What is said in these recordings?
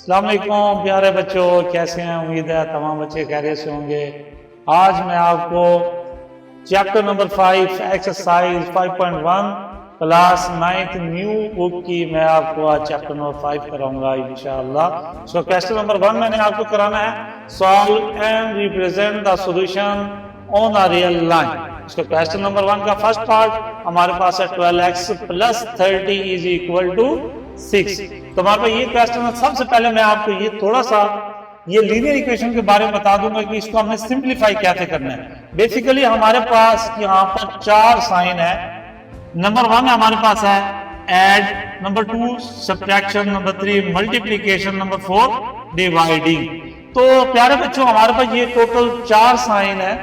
अस्सलाम वालेकुम प्यारे बच्चों, कैसे हैं? उम्मीद है तमाम बच्चे खैरियत से होंगे। आज मैं आपको chapter number 5 exercise 5.1 class 9th new book की मैं आपको आज चैप्टर नंबर 5 कराऊंगा इंशाअल्लाह। सो क्वेश्चन नंबर 1 मैंने आपको कराना है, solve and represent the solution on a real line. इसका क्वेश्चन नंबर 1 का फर्स्ट पार्ट हमारे पास है 12x + 30 इज इक्वल टू 6। तो हमारे पास ये क्वेश्चन है। सबसे पहले मैं आपको ये थोड़ा सा ये लीनियर इक्वेशन के बारे में बता दूंगा कि इसको हमने सिंप्लीफाई कैसे करना है। बेसिकली हमारे पास यहाँ पर 4 साइन है। नंबर 1 हमारे पास है add, number 2 subtraction, number 3 multiplication, number 4 dividing. तो प्यारे बच्चों हमारे पास ये टोटल 4 साइन है।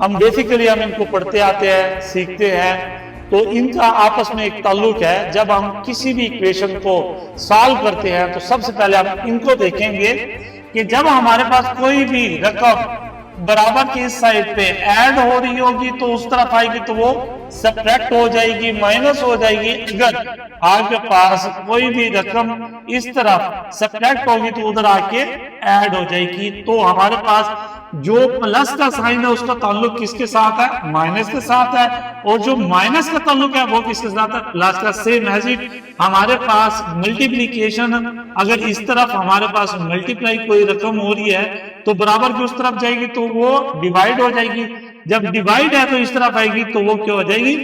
हम बेसिकली हम इनको पढ़ते आते हैं, सीखते हैं, तो इनका आपस में एक ताल्लुक है। जब हम किसी भी इक्वेशन को सॉल्व करते हैं तो सबसे पहले हम इनको देखेंगे कि जब हमारे पास कोई भी रकम बराबर की इस साइड पे ऐड हो रही होगी तो उस तरफ आएगी तो वो सब्ट्रैक्ट हो जाएगी, माइनस हो जाएगी। अगर आपके पास कोई भी रकम इस तरफ सब्ट्रैक्ट होगी तो उधर आके ऐड हो जाएगी। तो हमारे पास जो प्लस का साइन है उसका ताल्लुक किसके साथ है? माइनस के साथ है। और जो माइनस का ताल्लुक है वो किसके साथ है? प्लस का। सेम एज इट हमारे पास मल्टीप्लीकेशन, अगर इस तरफ हमारे पास मल्टीप्लाई कोई रकम हो रही है तो बराबर की उस तरफ जाएगी तो वो डिवाइड हो जाएगी। जब डिवाइड है तो इस तरफ आएगी तो वो क्या हो जाएगी?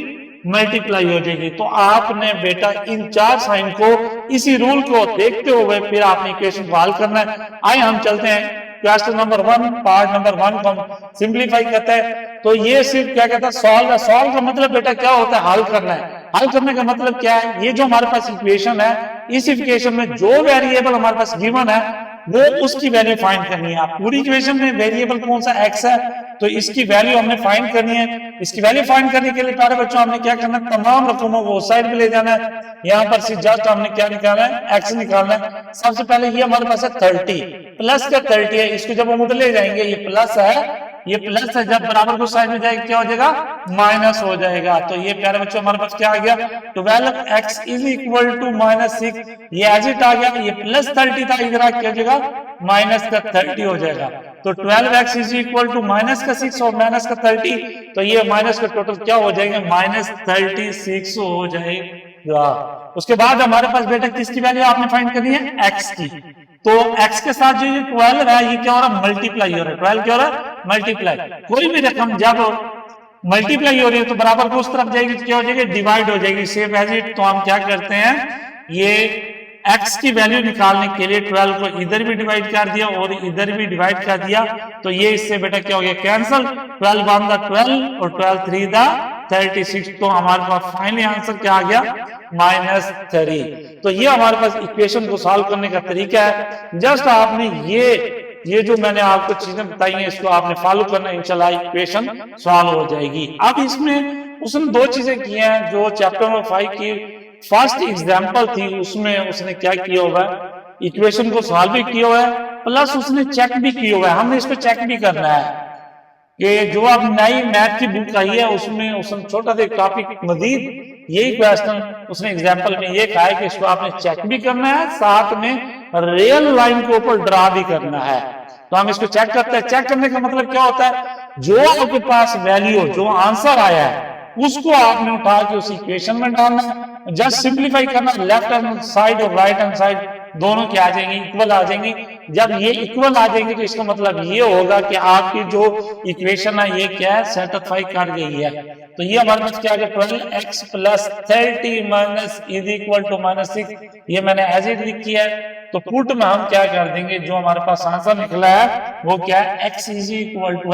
मल्टीप्लाई हो जाएगी। तो आपने बेटा इन 4 साइन को, इसी रूल को देखते हुए फिर आपने इक्वेशन को हल करना है। आइए हम चलते हैं क्वेश्चन नंबर 1, पार्ट नंबर 1 को हम सिंप्लीफाई करते हैं। तो ये सिर्फ क्या कहता है? सॉल्व है। सॉल्व का मतलब बेटा क्या होता है? हल करना है। हल करने का मतलब क्या है? ये जो हमारे पास इक्वेशन है, इस इक्वेशन में जो वेरिएबल हमारे पास गिवन है वो उसकी वैल्यू फाइंड करनी है। आप पूरी इक्वेशन में वेरिएबल कौन सा x है तो इसकी वैल्यू हमने फाइंड करनी है। इसकी वैल्यू फाइंड करने के लिए प्यारे बच्चों हमने क्या करना है? तमाम रकमों को साइड में ले जाना है। यहाँ पर से जस्ट हमने क्या निकालना है? x निकालना है। सबसे पहले ये हमारे पास है 30, प्लस का 30 है। इसको जब हम उधर ले जाएंगे, ये प्लस है, ये प्लस है, जब बराबर को साइड में जाएगा क्या हो जाएगा? माइनस हो जाएगा। तो ये प्यारे बच्चों हमारे पास क्या आ गया? 12x is equal to -6। ये एज इट आ गया। ये प्लस 30 था, इधर क्या हो जाएगा? माइनस का 30 हो जाएगा। तो 12x इज इक्वल टू -6 और माइनस का 30, तो ये माइनस का टोटल क्या हो जाएगा? -36 हो जाएगा। उसके बाद हमारे पास बेटा किसकी वैल्यू आपने फाइंड करनी है? x की। तो x के साथ जो ये 12 है ये क्या हो रहा है? मल्टीप्लाई हो रहा है। 12 क्या हो रहा है? मल्टीप्लाई। कोई भी रकम जब मल्टीप्लाई हो रही है तो बराबर को उस तरफ जाएगी तो क्या हो जाएगी? डिवाइड हो जाएगी। Same as it. तो हम क्या करते हैं, ये x की वैल्यू निकालने के लिए 12 को इधर भी डिवाइड कर दिया और इधर भी डिवाइड कर दिया, तो ये इससे बेटा क्या हो गया? कैंसल। 12 1 द 12 और 12 3 द 36। तो हमारे पास फाइनली आंसर क्या आ गया? -3। तो ये हमारे पास इक्वेशन को सॉल्व करने का तरीका है। जस्ट आपने ये जो मैंने आपको चीजें बताई हैं इसको आपने फॉलो करना, इंशाल्लाह इक्वेशन सॉल्व हो जाएगी। अब इसमें उसने 2 चीजें की हैं जो चैप्टर नंबर 5 की फर्स्ट एग्जाम्पल थी, उसमें उसने क्या किया हुआ है? इक्वेशन को सॉल्व भी किया हुआ है, प्लस उसने चेक भी किया हुआ है। हमने इसको चेक भी करना है कि जो अब नई मैथ की बुक आई है उसमें उसने छोटा सा टॉपिक मजीद यही क्वेश्चन उसने एग्जाम्पल में ये कहा है कि इसको आपने चेक भी करना है, साथ में रियल लाइन के ऊपर ड्रा भी करना है। तो हम इसको चेक करते हैं। चेक करने का मतलब क्या होता है? जो आपके पास वैल्यू, जो आंसर आया है उसको आपने उठा के उस इक्वेशन में डालना है। जस्ट सिंप्लीफाई करना। लेफ्ट हैंड साइड और राइट हैंड साइड दोनों क्या आ जाएंगी? इक्वल आ जाएंगी। जब ये इक्वल आ जाएंगे तो इसका मतलब ये होगा कि आपकी जो इक्वेशन है ये क्या है? सेटिस्फाई कर गई है। तो ये हमारे पास क्या आ गया? 12x + 30 is equal to -6। ये मैंने एज इट लिखी है। तो पुट में हम क्या कर देंगे? जो हमारे पास आंसर निकला है वो क्या है? x is equal to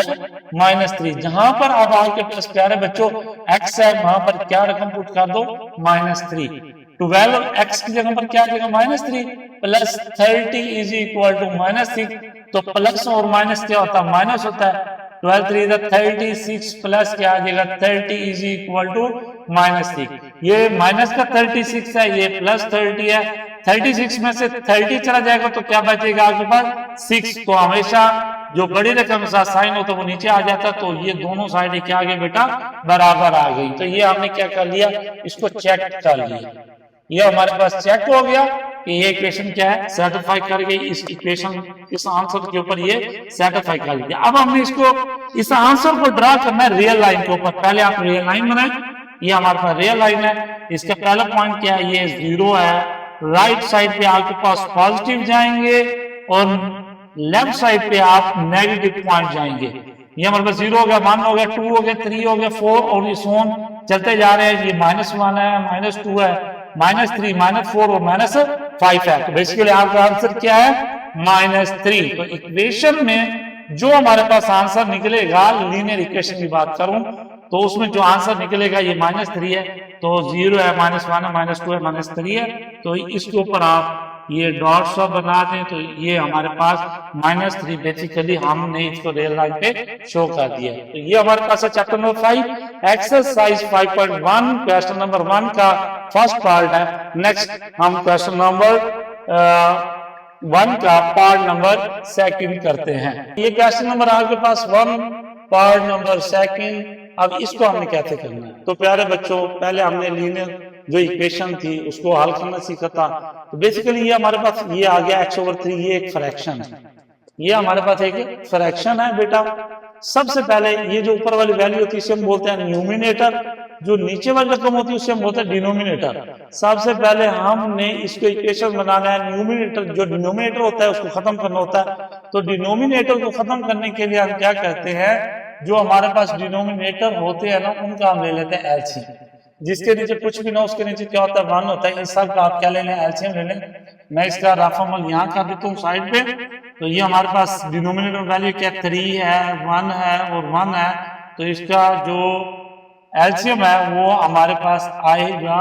-3। जहां पर अब आपके पास प्यारे बच्चों x है वहां पर क्या रकम पुट कर दो? -3। 12x की जगह पर क्या आ जाएगा? -3 प्लस 30 इज इक्वल टू -6। तो प्लस और माइनस क्या होता है? माइनस होता है। 12 3 द 36 प्लस क्या आ जाएगा? 30 इज इक्वल टू -6। ये माइनस का 36 है, ये प्लस 30 है। 36 में से 30 चला जाएगा तो क्या बचेगा आपके पास? 6। तो हमेशा जो बड़ी रकम के साथ साइन होता है वो नीचे आ जाता, तो ये दोनों साइड क्या आ गई बेटा? बराबर आ गई। तो ये हमने क्या कर लिया? इसको चेक कर लिया। ये हमारे पास चेक हो गया। कि ये इक्वेशन क्या है, सेटिस्फाई कर गई, इस इक्वेशन इस आंसर के ऊपर ये सेटिस्फाई कर लिया। अब हमने इसको इस आंसर को ड्रा करना है रियल लाइन के ऊपर। पहले आप रियल लाइन बनाए, ये हमारे पास रियल लाइन है, इसका पहला पॉइंट क्या है, ये 0 है। राइट साइड पे आपके पास पॉजिटिव जाएंगे और लेफ्ट साइड पे आप नेगेटिव पॉइंट जाएंगे। ये हमारे पास 0 हो गया, 1 हो गया, 2 हो गया, 3 हो गया, 4 और इस ऑन चलते जा रहे हैं। ये -1 है, -2 है, -3, -4 और -5 है। तो बेसिकली आपका आंसर क्या है, -3। तो इक्वेशन में जो हमारे पास आंसर निकलेगा, लीनियर इक्वेशन की बात करूं तो उसमें जो आंसर निकलेगा ये -3 है। तो 0 है, -1 है, -2 है, -3 है। तो इसके ऊपर आप ये डॉट सा बना दें तो ये हमारे पास -3 बेसिकली हमने इसको रियल लाइन पे शो कर दिया। तो ये हमारे पास है chapter number 5 exercise 5.1 question number 1 का फर्स्ट पार्ट है। नेक्स्ट हम क्वेश्चन नंबर 1 का पार्ट नंबर 2 करते हैं। ये क्वेश्चन नंबर आपके पास 1 पार्ट नंबर 2। अब इसको हमने कैसे करना है, तो प्यारे बच्चों पहले हमने लीनियर जो इक्वेशन थी उसको हल करना सीखा था। तो बेसिकली ये हमारे पास ये आ गया x/3, ये एक फ्रैक्शन है, ये हमारे पास एक फ्रैक्शन है बेटा। सबसे पहले ये जो ऊपर वाली वैल्यू होती है इसे हम बोलते हैं न्यूमिनेटर, जो नीचे वाली रकम होती है उसे हम बोलते हैं डिनोमिनेटर। सबसे पहले हमने इसको इक्वेशन बनाना है, न्यूमिनेटर जो डिनोमिनेटर होता है उसको खत्म करना होता है। तो डिनोमिनेटर को खत्म करने के लिए हम क्या करते हैं, जो हमारे पास डिनोमिनेटर होते हैं ना उनका हम ले लेते हैं एलसीएम। जिसके नीचे कुछ भी ना उसके नीचे क्या होता है, 1 होता है। इन सब का आप क्या ले लें, एलसीएम ले लें। मैं इसका रफ अमल यहाँ कर देता हूँ साइड पे। तो ये हमारे पास डिनोमिनेटर वैल्यू क्या 3 है, 1 है और 1 है। तो इसका जो एलसीएम है वो हमारे पास आएगा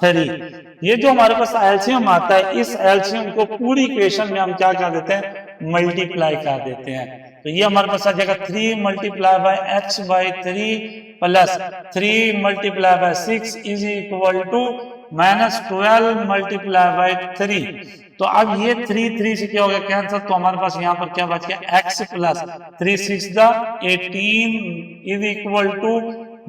3। ये जो हमारे पास एलसीएम आता है, इस एलसीएम को पूरी इक्वेशन में हम क्या कर देते हैं, मल्टीप्लाई कर देते हैं। तो ये हमारे पास आ जाएगा 3 multiply by x/3 plus 3 multiply by 6 is equal to -12 multiply by 3। तो अब ये 3 से क्या हो गया कैंसर, तो हमारे पास यहाँ पर क्या बच गया, x plus 3 6 18 is equal to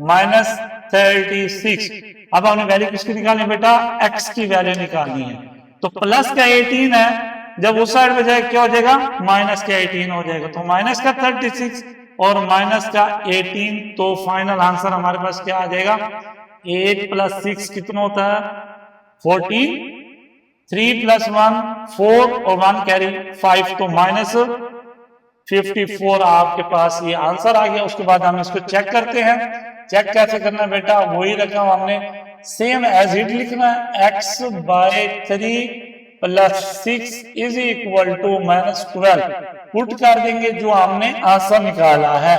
-36। अब हमने वैल्यू किसकी निकालनी है बेटा, x की वैल्यू निकालनी है। तो प्लस का 18 है, जब उस साइड पे जाए क्या हो जाएगा, माइनस का 18 हो जाएगा। तो माइनस का 36 और माइनस का 18, तो फाइनल आंसर हमारे पास क्या आ जाएगा, 8 + 6 कितना होता है 14, 3 + 1 4 और 1 कैरी 5, तो -54 आपके पास ये आंसर आ गया। उसके बाद हम इसको चेक करते हैं। चेक कैसे करना है बेटा, वही रकम हमने सेम एज इट लिखना है, x/3 + 6 is equal to -12 put कर देंगे जो हमने आंसर निकाला है।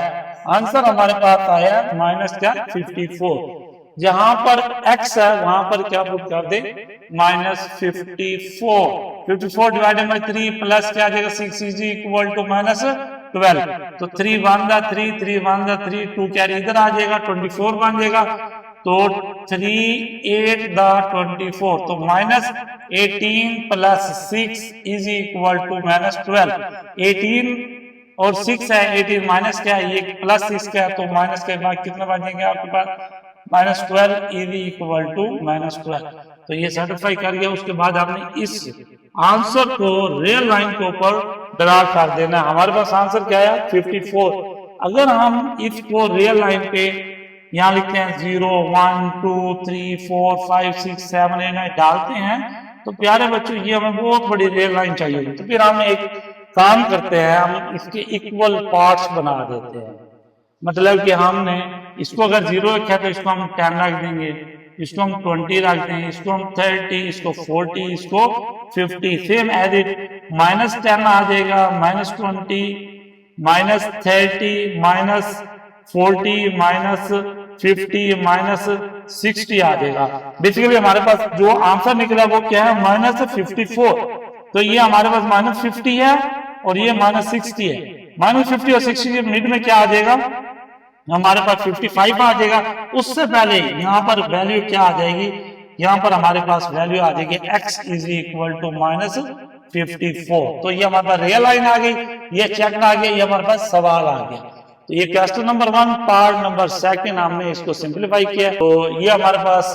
आंसर हमारे पास आया -54। जहां पर x है वहां पर क्या पुट कर दे, -54। 54 डिवाइडेड बाय 3 प्लस क्या आ जाएगा 6 इज इक्वल टू -12। तो 3 1 दा 3, 3 1 दा 3, 2 कैरी इधर आ जाएगा, 24 बन जाएगा। तो 3 8 दा 24, तो -18 + 6 इज इक्वल टू -12। 18 और 6 है, 18 माइनस क्या है, ये +6 का है, तो माइनस के बाद कितना बचेंगे आपके पास, -12 इज इक्वल टू -12। तो ये सर्टिफाई कर गया। उसके बाद आपने इस आंसर को रियल लाइन के ऊपर ड्रा कर देना। हमारे पास आंसर क्या है 54। अगर हम इसको रियल लाइन पे यहाँ लिखते हैं 0 1 2 3 4 5 6 7 8 9 डालते हैं, तो प्यारे बच्चों ये हमें बहुत बड़ी रियल लाइन चाहिए होगी। तो फिर हम एक काम करते हैं, हम इसके इक्वल पार्ट्स बना देते हैं। मतलब कि हमने इसको अगर 0 रखा है तो इसको हम 10 रख देंगे, इसको हम 20 रख देंगे, इसको हम 30, इसको 40, इसको 50। सेम एज इट -10 आ जाएगा, -20, -30, -40, -50, -60 आ जाएगा। बेसिकली हमारे पास जो आंसर निकला वो क्या है, -54। तो ये हमारे पास -50 है और ये -60 है। -50 और 60 के मिड में क्या आ जाएगा, हमारे पास 55 आ जाएगा। उससे पहले यहाँ पर वैल्यू क्या आ जाएगी, यहाँ पर हमारे पास वैल्यू आ जाएगी x इज इक्वल टू -54। तो ये हमारे पास रियल लाइन आ गई, ये चेक आ गया, ये हमारे पास सवाल आ गया। तो ये क्वेश्चन नंबर 1 पार्ट नंबर 2 हमने इसको सिंप्लीफाई किया। तो ये हमारे पास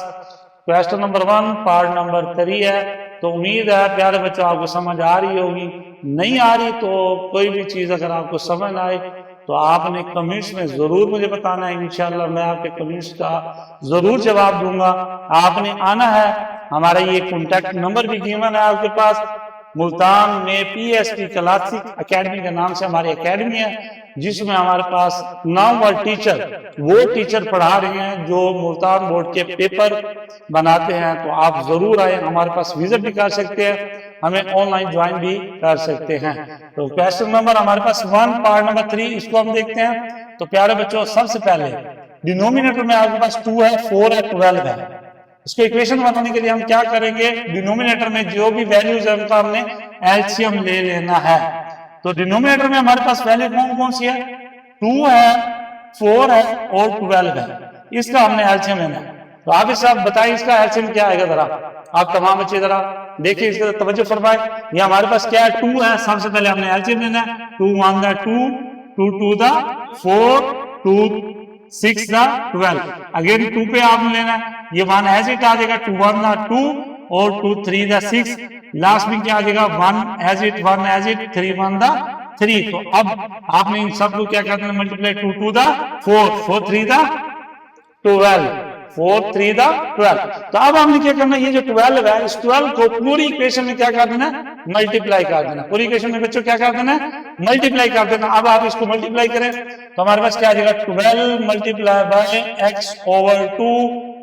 क्वेश्चन नंबर 1 पार्ट नंबर 3 है। तो उम्मीद है प्यारे बच्चों आपको समझ आ रही होगी। नहीं आ रही तो कोई भी चीज अगर आपको समझ आए तो आपने कमेंट्स में जरूर मुझे बताना है। इंशाल्लाह मैं आपके कमेंट्स का जरूर जवाब दूंगा। आपने आना है, हमारा ये कॉन्टैक्ट नंबर भी गिवन है आपके पास। मुल्तान में PSP क्लासिक एकेडमी के नाम से हमारी एकेडमी है, जिसमें हमारे पास नामवर टीचर वो टीचर पढ़ा रहे हैं जो मुल्तान बोर्ड के पेपर बनाते हैं। तो आप जरूर आए, हमारे पास विजिट भी कर सकते हैं, हमें ऑनलाइन ज्वाइन भी कर सकते हैं। तो क्वेश्चन नंबर हमारे पास 1 पार्ट नंबर 3 इसको हम देखते हैं। तो प्यारे बच्चों सबसे पहले डिनोमिनेटर में आपके पास 2 है, 4 है, 12 है। इसको इक्वेशन बनाने के लिए हम क्या करेंगे, डिनोमिनेटर में जो भी वैल्यूज है उनका हमने एलसीएम ले लेना है। तो डिनोमिनेटर में हमारे पास वैल्यू कौन कौन सी है, 2 है, 4 है और 12 है। इसका हमने एलसीएम लेना है। तो आप इसे आप बताइए इसका एलसीएम क्या आएगा, जरा आप तमाम बच्चे जरा देखिए, इसका तवज्जो फरमाए। ये हमारे पास क्या है, 2 है, सबसे पहले हमने एलसीएम लेना है। 2 1 दा 2, 2 2 दा 4, 2 6 दा 12। अगेन 2 पे आपने लेना है, ये 1 एज इट आ जाएगा, 2 1 दा 2 और 2 3 दा 6। लास्ट में क्या आ जाएगा, 1 एज इट 1 एज इट, 3 1 दा 3। तो अब आपने इन सब को क्या करना है, मल्टीप्लाई 2 2 दा 4, 4 3 दा 12, 4 3 दा 12। तो अब हमने क्या करना है, ये जो 12 है इस 12 को पूरी इक्वेशन में क्या कर देना, मल्टीप्लाई कर देना। पूरी इक्वेशन में बच्चों क्या कर देना, मल्टीप्लाई कर देना। अब आप इसको मल्टीप्लाई करें तो हमारे पास क्या आ जाएगा, 12 multiply by x over 2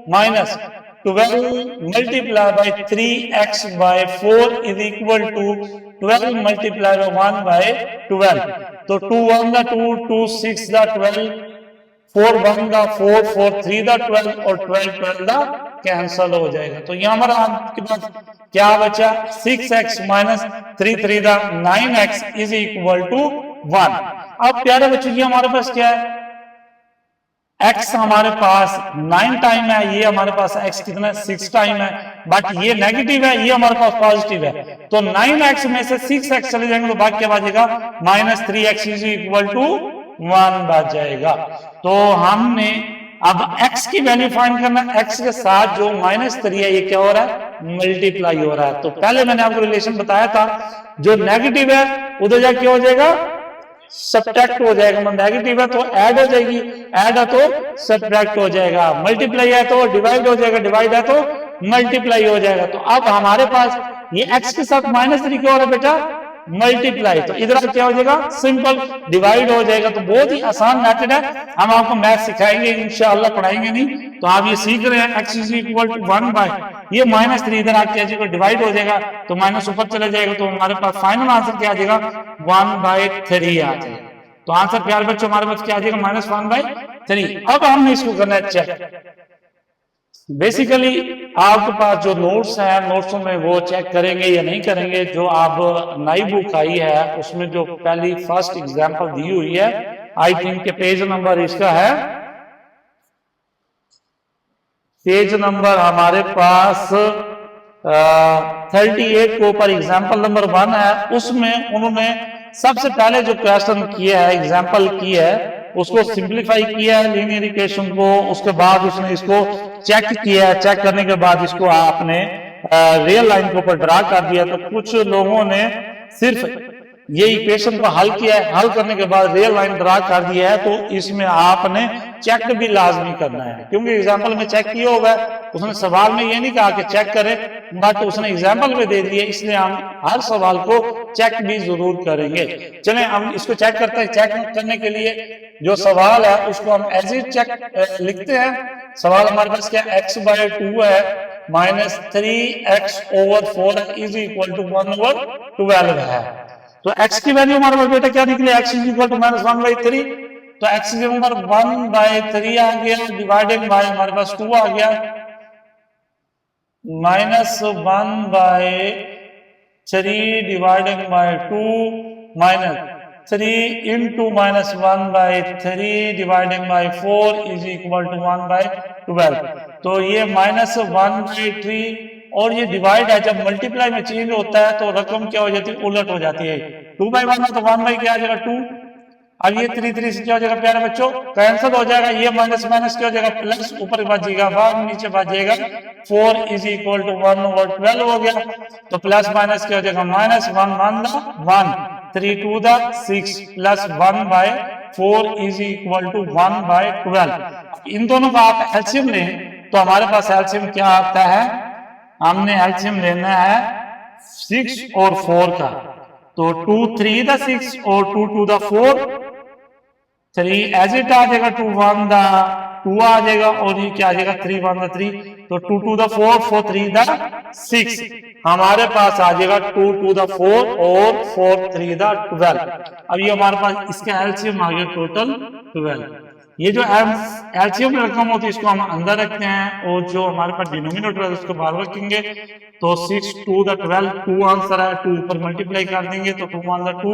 minus 12 multiply by 3x by 4 is equal to 12 multiply by 1 by 12। तो 2 1 दा 2, 2 6 दा 12, 4 1 दा 4, 4 3 दा 12 और 12 12 दा कैंसल हो जाएगा। तो यहाँ हमारा आपके पास क्या बचा, 6x माइनस 3 3 दा 9x इज इक्वल टू 1। अब प्यारे बच्चों ये हमारे पास क्या है, x हमारे पास 9 टाइम है, ये हमारे पास x कितना है, 6 टाइम है। बट ये नेगेटिव है, ये हमारे पास पॉजिटिव है। तो 9x में से 6x चले जाएंगे तो बाकी क्या बचेगा, minus 3x is equal to 1 बच जाएगा। तो हमने अब x की वैल्यू फाइंड करना, x के साथ जो -3 है ये क्या हो रहा है, मल्टीप्लाई हो रहा है। तो पहले मैंने आपको रिलेशन बताया था, जो नेगेटिव है उधर जाके क्या हो जाएगा, सब्ट्रैक्ट हो जाएगा। मतलब नेगेटिव है तो ऐड हो जाएगी, ऐड है तो सब्ट्रैक्ट हो जाएगा, मल्टीप्लाई है तो डिवाइड हो जाएगा, डिवाइड है तो मल्टीप्लाई हो जाएगा। तो अब हमारे पास ये x के साथ -3 क्या हो रहा है बेटा, मल्टीप्लाई। तो इधर क्या हो जाएगा, सिंपल डिवाइड हो जाएगा। तो बहुत ही आसान मेथड है, हम आपको मैथ सिखाएंगे इंशाअल्लाह, पढ़ाएंगे नहीं। तो आप ये सीख रहे हैं, x is equal to 1 by ये -3 इधर आके आ जाएगा, डिवाइड हो जाएगा तो माइनस ऊपर चला जाएगा। तो हमारे पास फाइनल आंसर क्या आ जाएगा, 1/3 आ जाएगा। तो आंसर प्यारे बच्चों हमारे पास क्या आ जाएगा, -1/3। अब हमने इसको करना है चेक। बेसिकली आपके पास जो नोट्स हैं, नोट्सों में वो चेक करेंगे या नहीं करेंगे। जो आप नई बुक आई है उसमें जो पहली फर्स्ट एग्जांपल दी हुई है, आई थिंक के पेज नंबर इसका है, पेज नंबर हमारे पास 38 के ऊपर एग्जाम्पल नंबर 1 है। उसमें उन्होंने सबसे पहले जो क्वेश्चन किया है, एग्जाम्पल की है, उसको सिंप्लीफाई किया है लीनियर इक्वेशन को। उसके बाद उसने इसको चेक किया है, चेक करने के बाद इसको आपने रियल लाइन के ऊपर ड्रा कर दिया। तो कुछ लोगों ने सिर्फ ये इक्वेशन को हल किया है, हल करने के बाद रियल लाइन ड्रा कर दिया है। तो इसमें आपने चेक भी लाजमी करना है, क्योंकि एग्जाम्पल में चेक किया होगा, उसने सवाल में ये नहीं कहा कि चेक करें, बट उसने एग्जाम्पल में दे दिया, इसलिए हम हर सवाल को चेक भी जरूर करेंगे। चलें हम इसको चेक करते हैं। चेक करने के लिए जो सवाल है उसको हम एज इट चेक लिखते हैं। सवाल हमारे पास क्या, x/2 है minus 3x over 4 is equal to 1/12 है। तो x की वैल्यू हमारे पास बेटा क्या निकले, x इज इक्वल टू -1/3। तो x के ऊपर 1/3 आ गया, डिवाइडेड बाय हमारे पास 2 आ गया, -1/3 divided by 2 minus 3 into -1/3 divided by 4 is equal to 1/12। तो ये -1/3 और ये डिवाइड है, जब मल्टीप्लाई में चेंज होता है तो रकम क्या हो जाती है, उलट हो जाती है। 2/1 है तो 1 बाई क्या आ जाएगा 2। अब ये 3 3 से क्या हो जाएगा प्यारे बच्चों, कैंसिल हो जाएगा, ये माइनस माइनस क्या हो जाएगा प्लस, ऊपर बचेगा 1 नीचे बचेगा 4 इज इक्वल टू 1/12 हो गया। तो प्लस माइनस क्या हो जाएगा minus, 1 1 1 3 2 6 plus 1/4 is equal to 1/12। इन दोनों का आप एलसीएम लें तो हमारे पास एलसीएम क्या आता है, हमने एलसीएम लेना है 6 और 4 का। तो 2 3 6 और 2 2 4, 3 एज इट आ जाएगा, 2 1 2 आ जाएगा, और ये क्या आ जाएगा 3 1 3। तो 2 2 4 4 3 6, हमारे पास आ जाएगा 2 2 4 और 4 3 12। अब ये हमारे पास इसका एलसीएम आ गया टोटल 12। ये जो एलसीएम रकम होती है इसको हम अंदर रखते हैं, और जो हमारे पास डिनोमिनेटर है उसको बाहर रखेंगे। तो 6 2 12 2 आंसर है, 2 ऊपर मल्टीप्लाई कर देंगे तो 2 1 2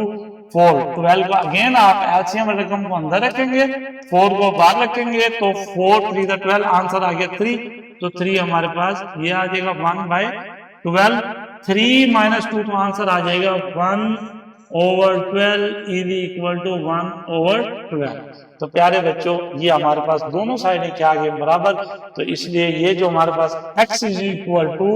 4 12 को अगेन आप एलसीएम रकम को अंदर रखेंगे, 4 को बाहर रखेंगे, तो 4 3 12 आंसर आ गया 3। तो 3 हमारे पास ये आ जाएगा 1/12। 3 - 2 तो आंसर आ जाएगा 1/12 इज इक्वल टू 1/12। तो प्यारे बच्चों ये हमारे पास दोनों साइडें क्या आ गए बराबर। तो इसलिए ये जो हमारे पास x इज इक्वल टू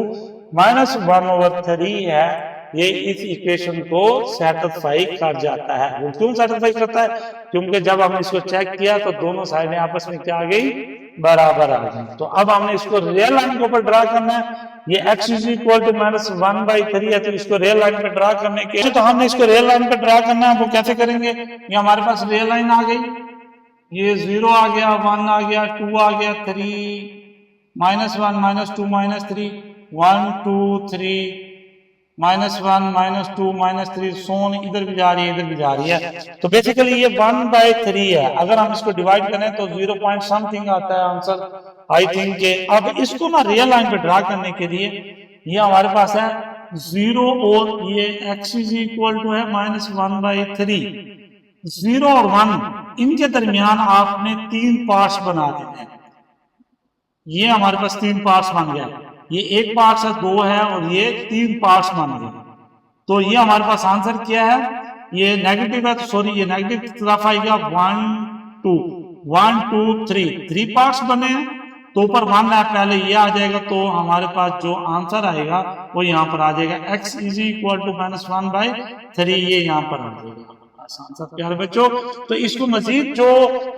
-1/3 है, ये इस इक्वेशन को सेटिस्फाई कर जाता है। वो क्यों सेटिस्फाई करता है, क्योंकि जब हमने इसको चेक किया तो दोनों साइडें आपस में क्या आ गई बराबर आ गई। तो अब हमने इसको रियल लाइन के ऊपर ड्रा करना है। ये x इज इक्वल टू -1/3 है, तो इसको रियल लाइन पे ड्रा करने के तो हमने इसको रियल लाइन पे ड्रा करना है। वो कैसे करेंगे, ये हमारे पास रियल लाइन आ गई, ये 0 आ गया, 1 आ गया, 2 आ गया, 3 -1 -2 -3 1 2 3 -1 -2 -3 सोन इधर भी जा रही है इधर भी जा रही है। तो बेसिकली ये 1/3 है। अगर हम इसको डिवाइड करें तो 0 पॉइंट समथिंग आता है आंसर आई थिंक के। अब इसको ना रियल लाइन पे ड्रा करने के लिए ये हमारे पास है 0 और ये x इज इक्वल टू है -1/3। 0 और 1 इनके दरमियान आपने 3 पार्ट्स बना देने हैं। ये हमारे पास 3 पार्ट्स बन गया, ये एक पार्ट है 2 है और ये 3 पार्ट्स बन गए। तो ये हमारे पास आंसर क्या है, ये नेगेटिव है, सॉरी ये नेगेटिव की तरफ आएगा 1 2 1 2 3 पार्ट्स बने हैं। तो ऊपर 1 है पहले ये आ जाएगा, तो हमारे पास जो आंसर आएगा वो यहाँ पर आ जाएगा x इज इक्वल टू -1/3, ये यहाँ पर आ जाएगा आंसर प्यारे बच्चों। तो इसको मजीद जो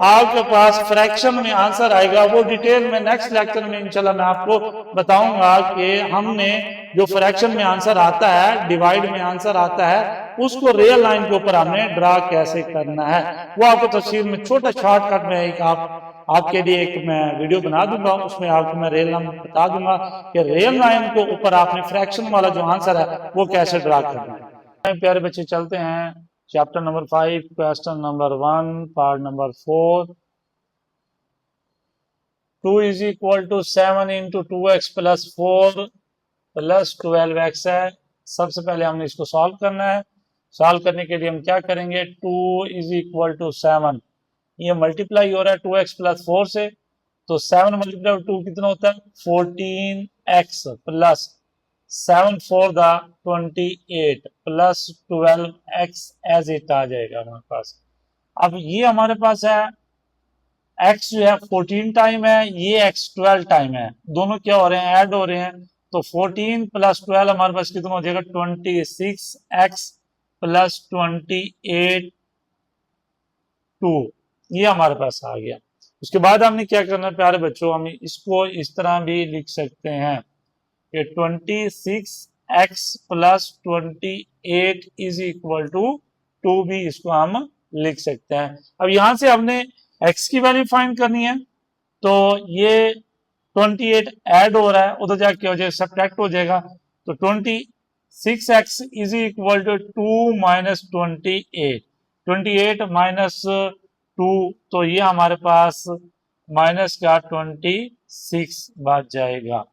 आपके पास फ्रैक्शन में आंसर आएगा वो डिटेल में नेक्स्ट लेक्चर में इंशाल्लाह मैं आपको बताऊंगा कि हमने जो फ्रैक्शन में आंसर आता है, डिवाइड में आंसर आता है, उसको रियल लाइन के ऊपर हमने ड्रा कैसे करना है। वो आपको तफसील में छोटा शॉर्टकट में एक आपके लिए एक मैं वीडियो बना दूंगा, उसमें आपको मैं रियल लाइन बता दूंगा कि रियल लाइन के ऊपर आपने फ्रैक्शन वाला जो आंसर है वो कैसे ड्रा करना है। प्यारे बच्चे चलते हैं chapter number 5 question number 1 part number 4। 2 is equal to 7 into 2x plus 4 plus 12x है। सबसे पहले हमने इसको सॉल्व करना है। सॉल्व करने के लिए हम क्या करेंगे, 2 इज इक्वल टू 7, ये मल्टीप्लाई हो रहा है 2x प्लस 4 से, तो 7 मल्टीप्लाई 2 कितना होता है 14x plus 7 4 28 plus 12x as it आ जाएगा हमारे पास। अब ये हमारे पास है x जो है 14 टाइम है, ये x 12 टाइम है, दोनों क्या हो रहे हैं ऐड हो रहे हैं। तो 14 प्लस 12 हमारे पास कितना हो जाएगा 26x प्लस 28 2, ये हमारे पास आ गया। उसके बाद हमने क्या करना है प्यारे बच्चों, हम इसको इस तरह भी लिख सकते हैं कि 26x plus 28 is equal to 2 भी इसको हम लिख सकते हैं। अब यहां से हमने x की वैल्यू फाइंड करनी है, तो ये 28 ऐड हो रहा है, उधर जाके क्या हो जाएगा सब्ट्रैक्ट हो जाएगा। तो 26x is equal to 2 minus 28, 28 minus 2, तो ये हमारे पास माइनस का 26 बच जाएगा।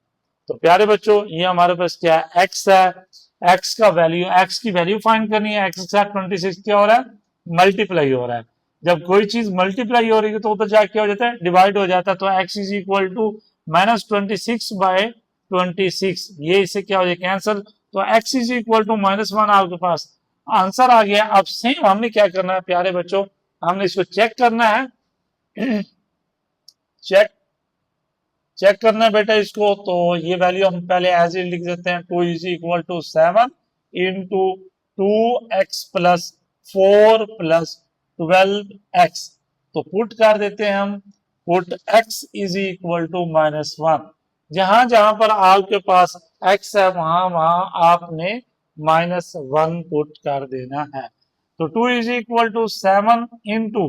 तो प्यारे बच्चों ये हमारे पास क्या है x है, x का वैल्यू, x की वैल्यू फाइंड करनी है। x के साथ 26 क्या हो रहा है मल्टीप्लाई हो रहा है। जब कोई चीज मल्टीप्लाई हो रही है तो उधर जाके क्या हो जाता है डिवाइड हो जाता है। तो x इज इक्वल टू -26/26, ये इससे क्या हो जाए कैंसिल। तो x इज इक्वल टू -1 आपके पास आंसर आ गया। अब सेम हमने क्या करना है प्यारे बच्चों, हमने इसको चेक करना है। चेक चेक करना है बेटा इसको। तो ये वैल्यू हम पहले एज इट लिख देते हैं, 2 is equal to 7 into 2x plus 4 plus 12x। तो पुट कर देते हैं हम, put x is equal to -1। जहां जहां पर आपके पास x है वहां वहां आपने -1 पुट कर देना है। तो 2 is equal to 7 into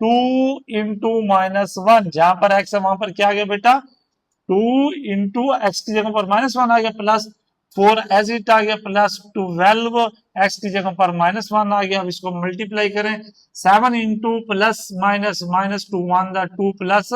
2 into -1, जहां पर x है वहां पर क्या आ गया बेटा, 2 इंटू एक्स की जगह पर -1 आ गया, प्लस 4 एज इट आ गया, प्लस 12 एक्स की जगह पर -1 आ गया। अब इसको मल्टीप्लाई करें, 7 into plus minus minus 2 1 the 2 plus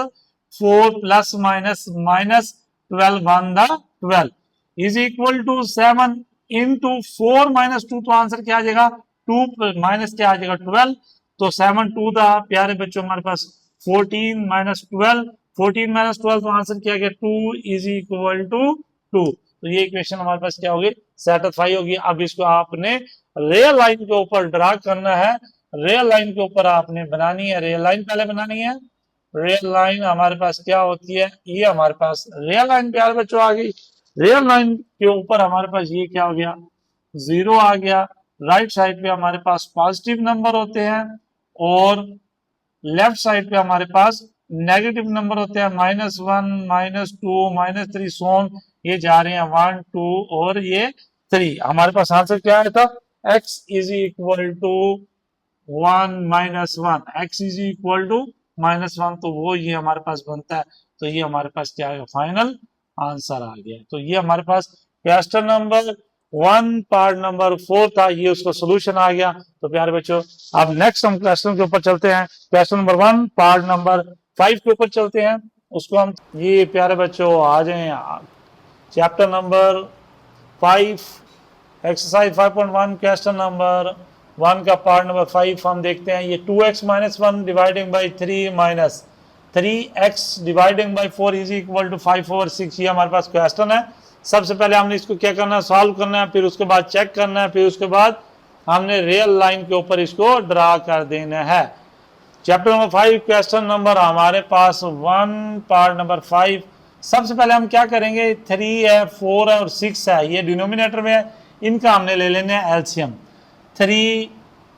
4 plus minus minus 12 1 the 12 is equal to 7 into 4 minus 2, तो आंसर क्या आ जाएगा, 2 माइनस क्या आ जाएगा 12। तो 7 2 द प्यारे बच्चों हमारे पास 14 माइनस 12, 14 माइनस 12, तो आंसर क्या गया, 2 इज इक्वल टू 2। तो ये इक्वेशन हमारे पास क्या होगी, सेटिस्फाई होगी। अब इसको आपने रियल लाइन के ऊपर ड्रा करना है, रियल लाइन के ऊपर आपने बनानी है, रियल लाइन पहले बनानी है। रियल लाइन हमारे पास क्या होती है, ये हमारे पास रियल लाइन प्यारे बच्चों आ गई। रियल लाइन के ऊपर हमारे पास ये क्या हो गया, 0 आ गया। राइट साइड पे हमारे पास पॉजिटिव नंबर होते हैं और लेफ्ट साइड पे हमारे पास नेगेटिव नंबर होते हैं, -1 -2 -3 सोन, ये जा रहे हैं 1 2 और ये 3। हमारे पास आंसर क्या आया था, x is equal to 1 -1, x is equal to -1, तो वो ये हमारे पास बनता है। तो ये हमारे पास क्या है, फाइनल आंसर आ गया। तो ये हमारे पास क्वेश्चन नंबर 1 पार्ट नंबर 4 था, ये उसका सोल्यूशन आ गया। तो प्यारे बच्चों अब नेक्स्ट हम क्वेश्चन के ऊपर चलते हैं, क्वेश्चन नंबर 1 पार्ट नंबर 5 के ऊपर चलते हैं। उसको हम, ये प्यारे बच्चों आ जाए chapter number 5 exercise 5.1 question number 1 का पार्ट नंबर 5 हम देखते हैं। ये 2x - 1 dividing by 3 minus 3x dividing by 4 is equal to 5/6, ये हमारे पास क्वेश्चन है। सबसे पहले हमने इसको क्या करना है, सॉल्व करना है, फिर उसके बाद चेक करना है, फिर उसके बाद हमने रियल लाइन के ऊपर इसको ड्रा कर देना है। चैप्टर नंबर 5 क्वेश्चन नंबर हमारे पास 1 पार्ट नंबर 5। सबसे पहले हम क्या करेंगे, 3 है 4 है और 6 है, ये डिनोमिनेटर में है, इनका हमने ले लेने हैं एलसीएम। 3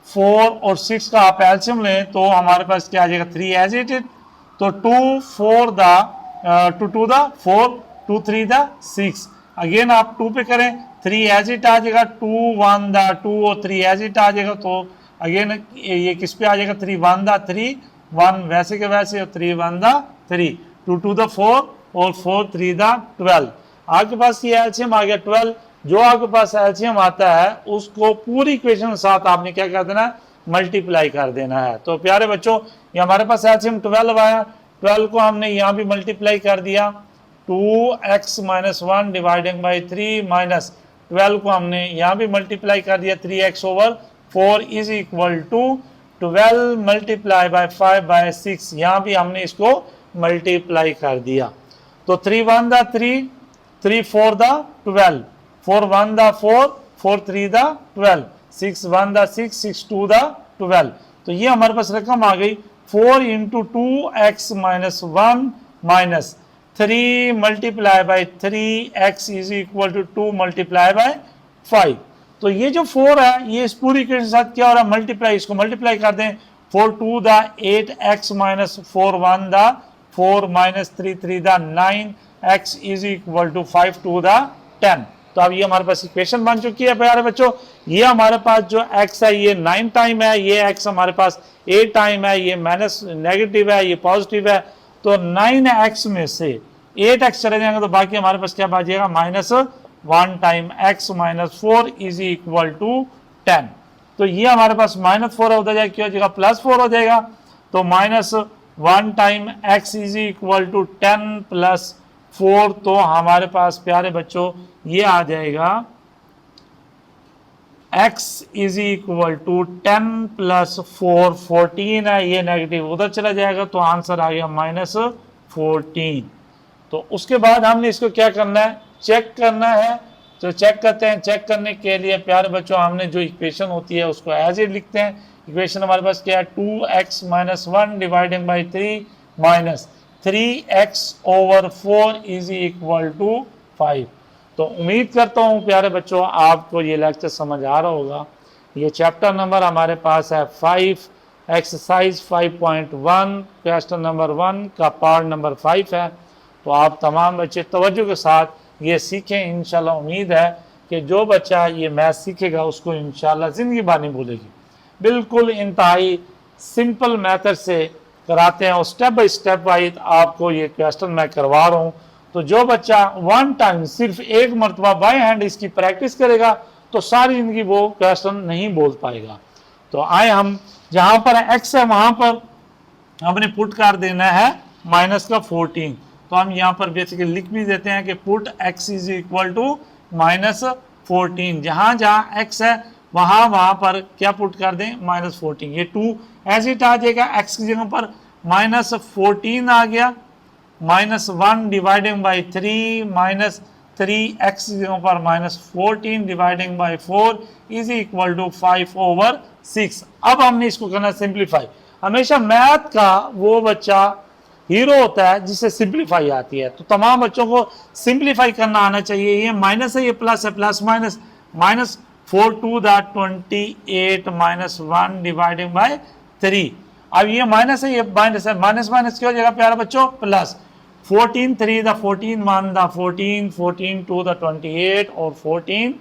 4 और 6 का आप एलसीएम लें तो हमारे पास क्या आ जाएगा, 3 एज इट इज। तो 2 4 द 2 2 द 4 2 3 द 6, अगेन आप 2 पे करें, 3 एज इट आ जाएगा, 2 1 द 2 और 3 एज इट आ जाएगा। तो अगेन ये किस पे आ जाएगा, 3 1 द 3 1 वैसे के वैसे, 3 1 द 3 2 2 द 4 और 4 3 द 12। आपके पास ये एलसीएम आ गया 12। जो आपके पास एलसीएम आता है उसको पूरी इक्वेशन के साथ आपने क्या कर देना है, मल्टीप्लाई कर देना है। तो प्यारे बच्चों ये हमारे पास एलसीएम 12 आया, 12 को हमने यहाँ भी मल्टीप्लाई कर दिया, 2x - 1 डिवाइडिंग बाई 3 माइनस 12 को हमने यहाँ भी मल्टीप्लाई कर दिया, 3x/4 is equal to 12 multiply by 5/6, यहाँ भी हमने इसको मल्टीप्लाई कर दिया। तो 3 1 the 3 3 4 the 12 4 1 the 4 4 3 the 12 6 1 the 6 6 2 the 12। तो ये हमारे पास रकम आ गई 4 into 2x - 1 minus 3 multiply by 3x is equal to 2 multiply by 5। तो ये जो 4 है ये इस पूरी इक्वेशन के साथ क्या हो रहा है, मल्टीप्लाई, इसको मल्टीप्लाई कर दें, 4 2 the 8x - 4 1 the 4 minus 3 3 the 9x is equal to 5 2 the 10। तो अब ये हमारे पास इक्वेशन बन चुकी है प्यारे बच्चों। ये हमारे पास जो x है ये 9 टाइम है, ये x हमारे पास 8 टाइम है, ये माइनस नेगेटिव है, ये पॉजिटिव है। तो 9x में से 8x चले जाएंगे तो बाकी हमारे पास क्या बचेगा, -1 time x - 4 is equal to 10। तो ये हमारे पास -4 हो जाएगा, क्या हो जाएगा, +4 हो जाएगा। तो -1 time x is equal to 10 + 4, तो हमारे पास प्यारे बच्चों ये आ जाएगा x इज इक्वल टू 10 + 4 14 है, ये नेगेटिव उधर चला जाएगा, तो आंसर आ गया -14। तो उसके बाद हमने इसको क्या करना है, चेक करना है तो चेक करते हैं। चेक करने के लिए प्यारे बच्चों हमने जो इक्वेशन होती है उसको एज इट लिखते हैं। इक्वेशन हमारे पास क्या है, 2x - 1 dividing by 3 minus 3x/4 is equal to 5। तो उम्मीद करता हूँ प्यारे बच्चों आपको ये लेक्चर समझ आ रहा होगा। ये चैप्टर नंबर हमारे पास है 5, एक्सरसाइज 5.1 क्वेश्चन नंबर 1 का पार्ट नंबर 5 है। तो आप तमाम बच्चे तवज्जो के साथ ये सीखें। इंशाल्लाह उम्मीद है कि जो बच्चा ये मैथ सीखेगा उसको इंशाल्लाह ज़िंदगी भर नहीं भूलेगी। बिल्कुल इंतहाई सिंपल मेथड से कराते हैं और स्टेप बाय स्टेप वाइज आपको ये क्वेश्चन मैं करवा रहा हूँ। तो जो बच्चा वन टाइम सिर्फ एक मरतबा बाय हैंड इसकी प्रैक्टिस करेगा तो सारी ज़िंदगी वो क्वेश्चन नहीं बोल पाएगा। तो आए हम जहाँ पर x है वहाँ पर हमने पुट कर देना है -14। तो हम यहाँ पर बेसिकली लिख भी देते हैं कि put x is equal to -14। जहाँ जहाँ x है वहाँ पर क्या पुट कर दें, -14। ये 2 एज इट आ जाएगा, x की जगह पर -14 आ गया, -1 डिवाइडिंग बाई 3 -3x की जगह पर -14 dividing by 4 is equal to 5/6। अब हमने इसको करना सिंप्लीफाई। हमेशा मैथ का वो बच्चा हीरो होता है जिसे सिंप्लीफाई आती है। तो तमाम बच्चों को सिंप्लीफाई करना आना चाहिए। ये माइनस है, ये प्लस है, plus minus, -4 to the 28 -1 dividing by 3। अब ये माइनस है, ये माइनस है, माइनस माइनस क्या हो जाएगा प्यारा बच्चों, प्लस। 14 3 the 14 1 the 14 14 2 the 28 और 14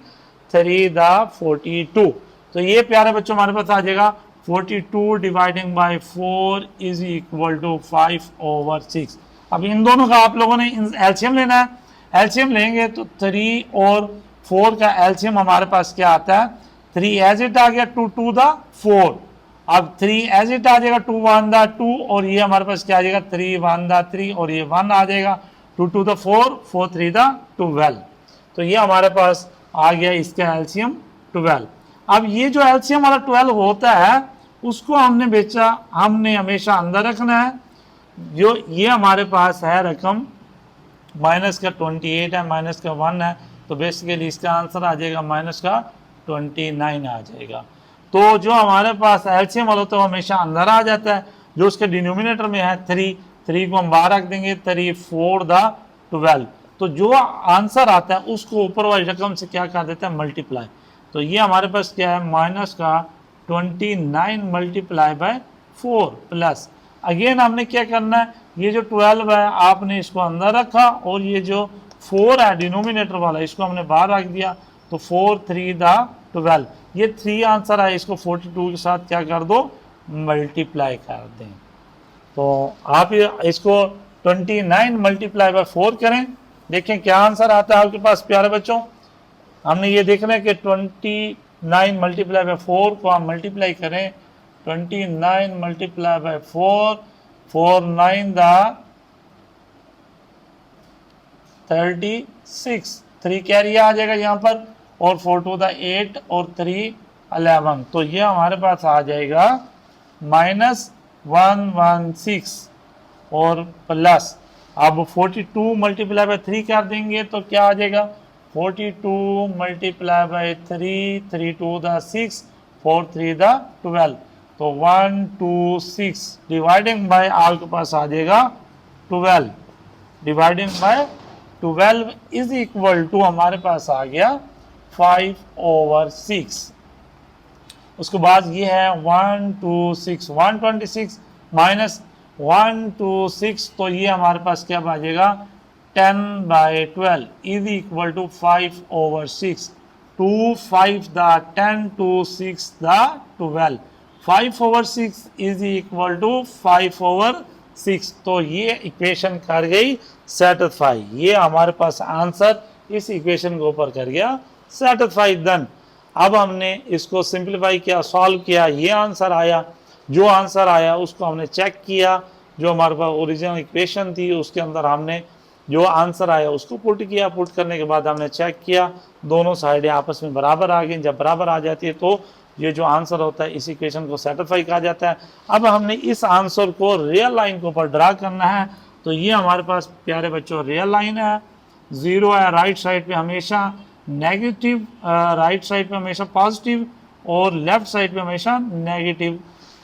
3 the 42। तो ये प्यारे बच्चों हमारे पास आ जाएगा 42 dividing by 4 is equal to 5/6। अब इन दोनों का आप लोगों ने एलसीएम लेना है। एलसीएम लेंगे तो 3 और 4 का एलसीएम हमारे पास क्या आता है, 3 एज इट आ गया, 2 2 the 4। अब 3 एज इट आ जाएगा, 2 1 the 2 और ये हमारे पास क्या आ जाएगा, 3 1 the 3 और ये 1 आ जाएगा, 2 2 the 4 4 3 the 12। तो ये हमारे पास आ गया इसका एलसीएम 12। अब ये जो एलसीएम वाला 12 होता है उसको हमने हमेशा अंदर रखना है। जो ये हमारे पास है रकम माइनस का 28 है, माइनस का 1 है, तो बेसिकली इसका आंसर आ जाएगा माइनस का 29 आ जाएगा। तो जो हमारे पास एलसीएम वाला तो हमेशा अंदर आ जाता है। जो उसके डिनोमिनेटर में है 3 को हम बाहर रख देंगे, 3 4 the 12। तो जो आंसर आता है उसको ऊपर वाली रकम से क्या कर देते हैं, मल्टीप्लाई। तो ये हमारे पास क्या है, माइनस का 29 मल्टीप्लाई बाय 4 प्लस। अगेन हमने क्या करना है, ये जो 12 है आपने इसको अंदर रखा और ये जो 4 है डिनोमिनेटर वाला इसको हमने बाहर रख दिया। तो 4 3 the 12, ये 3 आंसर है, इसको 42 के साथ क्या कर दो, मल्टीप्लाई कर दें। तो आप इसको 29 मल्टीप्लाई बाय 4 करें, देखें क्या आंसर आता है आपके पास प्यारे बच्चों। हमने ये देखना है कि 29 मल्टीप्लाई बाय 4 को हम मल्टीप्लाई करें, 29 मल्टीप्लाई बाय 4, 4 9 the 36, 3 कैरी आ जाएगा यहाँ पर, और 4 2 the 8 और 3 11। तो ये हमारे पास आ जाएगा -116 और प्लस। अब 42 मल्टीप्लाई बाय 3 कर देंगे तो क्या आ जाएगा, 42 मल्टीप्लाई बाय 3, 3 2 the 6, 4 3 the 12। तो 126 डिवाइडिंग बाय आपके पास आ जाएगा 12, dividing by 12 is equal to हमारे पास आ गया 5/6। उसके बाद ये है 126, 126 माइनस 126, तो ये हमारे पास क्या आ जाएगा, 10/12 is equal to 5/6। 2 5 the 10, 2 6 the 12, 5/6 is equal to 5/6। तो ये इक्वेशन कर गई सेटिस्फाई। ये हमारे पास आंसर इस इक्वेशन के ऊपर कर गया सेटिस्फाई। डन। अब हमने इसको सिंप्लीफाई किया, सॉल्व किया, ये आंसर आया। जो आंसर आया उसको हमने चेक किया, जो हमारे पास ओरिजिनल इक्वेशन थी उसके अंदर हमने जो आंसर आया उसको पुट किया। पुट करने के बाद हमने चेक किया दोनों साइडें आपस में बराबर आ गई। जब बराबर आ जाती है तो ये जो आंसर होता है इस इक्वेशन को सेटिस्फाई कहा जाता है। अब हमने इस आंसर को रियल लाइन के ऊपर ड्रा करना है। तो ये हमारे पास प्यारे बच्चों रियल लाइन है, 0 है, राइट साइड पे हमेशा नेगेटिव, राइट साइड पे हमेशा पॉजिटिव और लेफ्ट साइड पे हमेशा नेगेटिव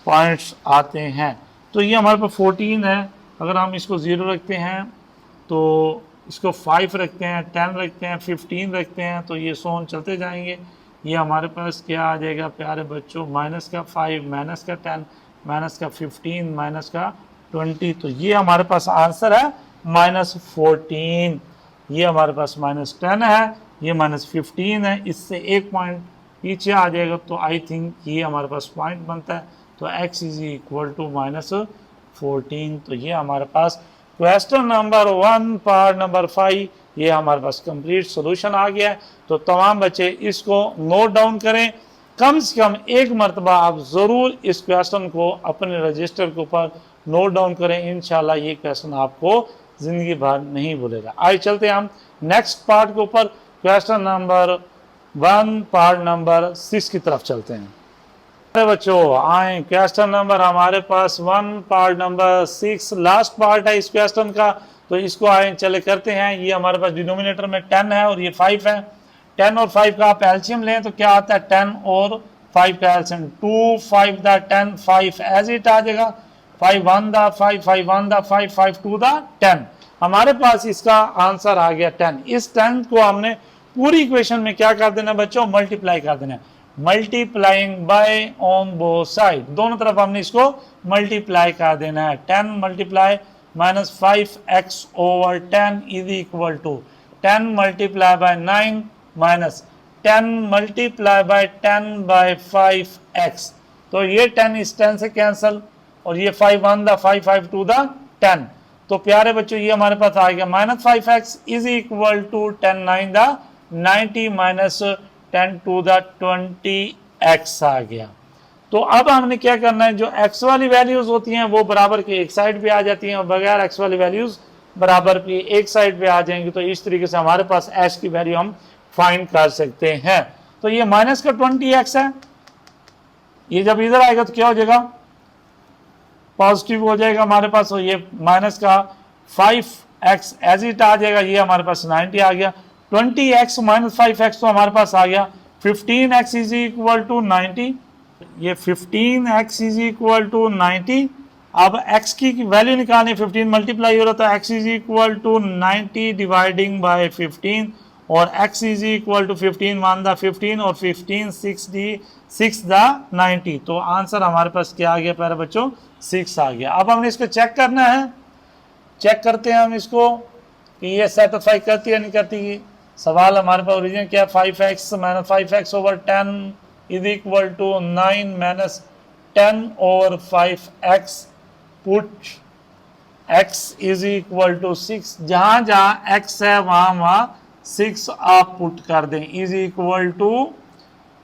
पॉइंट्स आते हैं। तो ये हमारे पास 14 है। अगर हम इसको 0 रखते हैं तो इसको 5 रखते हैं, 10 रखते हैं, 15 रखते हैं, तो ये सोन चलते जाएंगे। ये हमारे पास क्या आ जाएगा प्यारे बच्चों, माइनस का 5, माइनस का 10, माइनस का 15, माइनस का 20। तो ये हमारे पास आंसर है -14। ये हमारे पास -10 है, ये -15 है, इससे एक पॉइंट पीछे आ जाएगा। तो आई थिंक ये हमारे पास पॉइंट बनता है। तो x इज इक्वल टू -14। तो ये हमारे पास क्वेश्चन नंबर 1 पार्ट नंबर 5 ये हमारे पास कंप्लीट सॉल्यूशन आ गया है। तो तमाम बच्चे इसको नोट डाउन करें, कम से कम एक मरतबा आप ज़रूर इस क्वेश्चन को अपने रजिस्टर के ऊपर नोट डाउन करें। इंशाल्लाह ये क्वेश्चन आपको ज़िंदगी भर नहीं भूलेगा। आइए चलते हैं हम नेक्स्ट पार्ट के ऊपर, क्वेश्चन नंबर 1 पार्ट नंबर 6 की तरफ चलते हैं। अरे बच्चों आए, क्वेश्चन नंबर हमारे पास 1 पार्ट नंबर 6 लास्ट पार्ट है इस क्वेश्चन का। तो इसको आए चले करते हैं। ये हमारे पास डिनोमिनेटर में 10 है और ये 5 है। 10 और 5 का आप एलसीएम लें तो क्या आता है, 10 और 5 का एलसीएम 2, 5 दा 10, 5 एज इट आ जाएगा, 5 1 दा 5, 5 1 दा 5, 5 2 दा 10। हमारे पास इसका आंसर आ गया 10। इस 10 को हमने पूरी इक्वेशन में क्या कर देना बच्चों, मल्टीप्लाई कर देना है। Multiplying by on both side, दोनों तरफ हमने इसको मल्टीप्लाई कर देना है। 10 multiply -5x over 10 is equal to 10 multiply by 9 minus 10 multiply by 10 by 5x। तो ये 10 इस 10 से कैंसिल और ये 5 1 दा 5, 5 2 दा 10। तो प्यारे बच्चों ये हमारे पास आ गया -5x इज इक्वल टू 10 9 दा 90 माइनस 10 टू द 20x आ गया। तो अब हमने क्या करना है, जो x वाली वैल्यूज होती हैं वो बराबर की एक साइड पे आ जाती हैं और बगैर x वाली वैल्यूज बराबर की एक साइड पे आ जाएंगी। तो इस तरीके से हमारे पास h की वैल्यू हम फाइंड कर सकते हैं। तो ये माइनस का 20x है, ये जब इधर आएगा तो क्या हो जाएगा, पॉजिटिव हो जाएगा हमारे पास। और ये माइनस का 5x एज इट आ जाएगा, ये हमारे पास 90 आ गया। 20x माइनस 5x तो हमारे पास आ गया 15x इज इक्वल टू 90। ये 15x इज इक्वल टू 90। अब x की वैल्यू निकालनी, 15 मल्टीप्लाई हो रहा था, x is equal to 90 dividing by 15 और x इज इक्वल टू 15 1 दा 15 और 15 6 दा 90। तो आंसर हमारे पास क्या आ गया प्यारे बच्चों, 6 आ गया। अब हमने इसको चेक करना है, चेक करते हैं हम इसको कि ये सेटिस्फाई करती है नहीं करती। सवाल हमारे पास ओरिजिन क्या है, 5x minus 5x over 10 is equal to 9 minus 10 over 5x, put x is equal to 6। जहां जहां x है वहां वहां 6 आप पुट कर दें, is equal to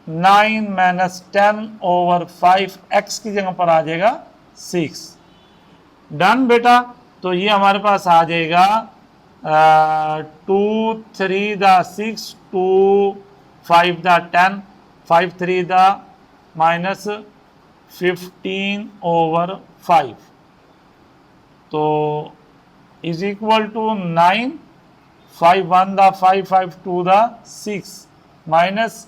9 minus 10 over 5x की जगह पर आ जाएगा 6। डन बेटा। तो ये हमारे पास आ जाएगा 2 3 दा 6, 2 5 दा 10, 5 3 दा माइनस 15 ओवर 5। तो इज इक्वल टू 9, 5 1 दा 5, 5 2 दा 6 माइनस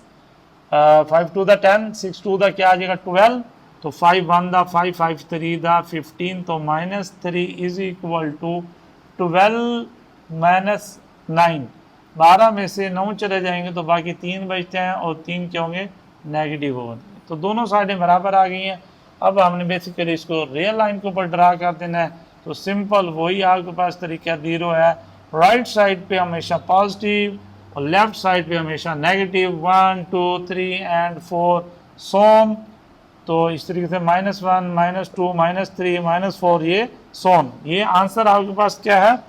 5 2 दा 10, 6 2 दा क्या आ जाएगा 12। तो 5 1 दा 5, 5 3 दा 15, तो -3 इज इक्वल टू 12 माइनस 9। 12 में से 9 चले जाएंगे तो बाकी 3 बचते हैं और 3 क्या होंगे, नेगेटिव होंगे। तो दोनों साइडें बराबर आ गई हैं। अब हमने बेसिकली इसको रियल लाइन के ऊपर ड्रा कर देना है। तो सिंपल वही आपके पास तरीका 0 है, राइट साइड पे हमेशा पॉजिटिव और लेफ्ट साइड पे हमेशा नेगेटिव, 1 2 3 एंड 4 सोन। तो इस तरीके से -1 -2 -3 -4 ये सोन। ये आंसर आपके पास क्या है,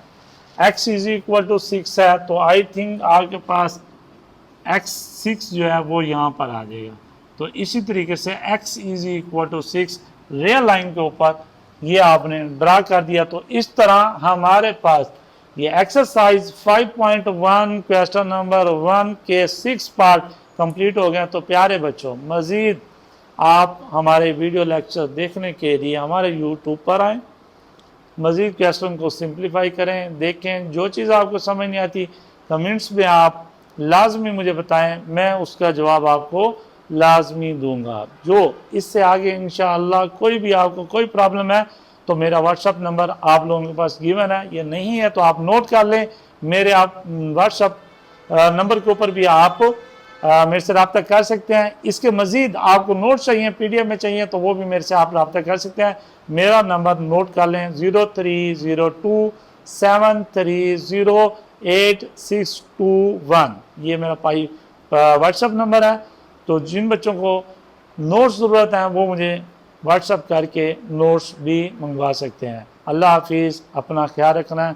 x इज इक्वल टू 6 है। तो आई थिंक आपके पास x 6 जो है वो यहाँ पर आ जाएगा। तो इसी तरीके से x is equal to 6 real line के ऊपर ये आपने ड्रा कर दिया। तो इस तरह हमारे पास ये एक्सरसाइज 5.1 क्वेश्चन नंबर 1 के 6 पार्ट कंप्लीट हो गए। तो प्यारे बच्चों मज़ीद आप हमारे वीडियो लेक्चर देखने के लिए हमारे यूट्यूब पर आएँ, मज़ीद क्वेश्चन को सिंप्लीफाई करें, देखें। जो चीज़ आपको समझ नहीं आती कमेंट्स में आप लाजमी मुझे बताएं, मैं उसका जवाब आपको लाजमी दूंगा। जो इससे आगे इंशाअल्लाह कोई भी आपको कोई प्रॉब्लम है तो मेरा व्हाट्सअप नंबर आप लोगों के पास गिवन है, ये नहीं है तो आप नोट कर लें। मेरे आप व्हाट्सअप नंबर के ऊपर भी आप मेरे से रब्ता कर सकते हैं। इसके मज़ीद आपको नोट चाहिए, PDF में चाहिए, तो वो भी मेरे से आप रब्ता कर सकते हैं। मेरा नंबर नोट कर लें 0302730861, ये मेरा व्हाट्सअप नंबर है। तो जिन बच्चों को नोट्स ज़रूरत है वो मुझे व्हाट्सअप करके नोट्स भी मंगवा सकते हैं। अल्लाह हाफिज़, अपना ख्याल रखना।